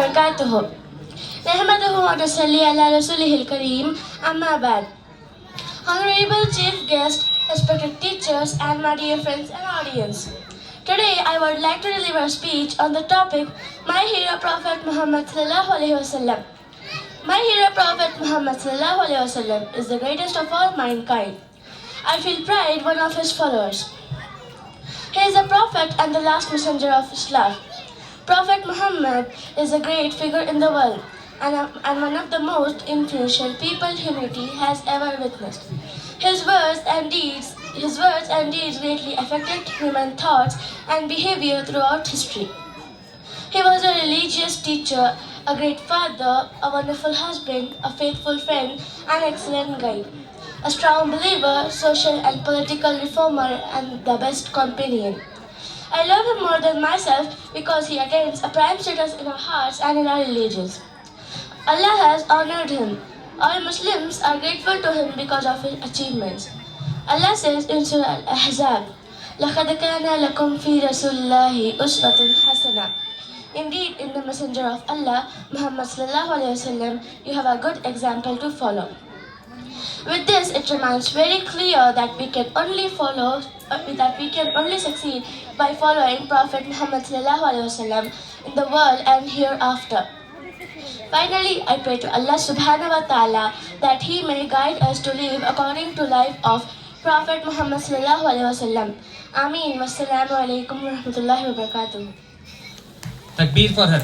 وبركاته. نحمده ونصلي على رسوله الكريم. أما بعد. Honorable Chief Guest, respected teachers, and my dear friends and audience. Today I would like to deliver a speech on the topic My Hero Prophet Muhammad Sallallahu Alaihi Wasallam. My hero Prophet Muhammad Sallallahu Alaihi Wasallam is the greatest of all mankind. I feel pride one of his followers. He is a prophet and the last messenger of Islam. Prophet Muhammad is a great figure in the world and one of the most influential people humanity has ever witnessed. His words and deeds greatly affected human thoughts and behavior throughout history. He was a religious teacher, a great father, a wonderful husband, a faithful friend, an excellent guide, a strong believer, social and political reformer, and the best companion. I love him more than myself because he attains a prime status in our hearts and in our religions. Allah has honored him. All Muslims are grateful to him because of his achievements. Allah says in Surah Al-Ahzab, لَقَدْ كَانَ لَكُمْ فِي رَسُولِ اللَّهِ أُسْوَةٌ حَسَنَةٌ. Indeed, in the Messenger of Allah, Muhammad Sallallahu Alaihi Wasallam, you have a good example to follow. With this, it remains very clear that we can only succeed by following Prophet Muhammad Sallallahu Alaihi Wasallam in the world and hereafter. Finally, I pray to Allah Subhanahu wa Taala that He may guide us to live according to life of Prophet Muhammad Sallallahu Alaihi Wasallam. Ameen. Wassalamu alaikum wa rahmatullahi wa barakatuh. Takbir for her.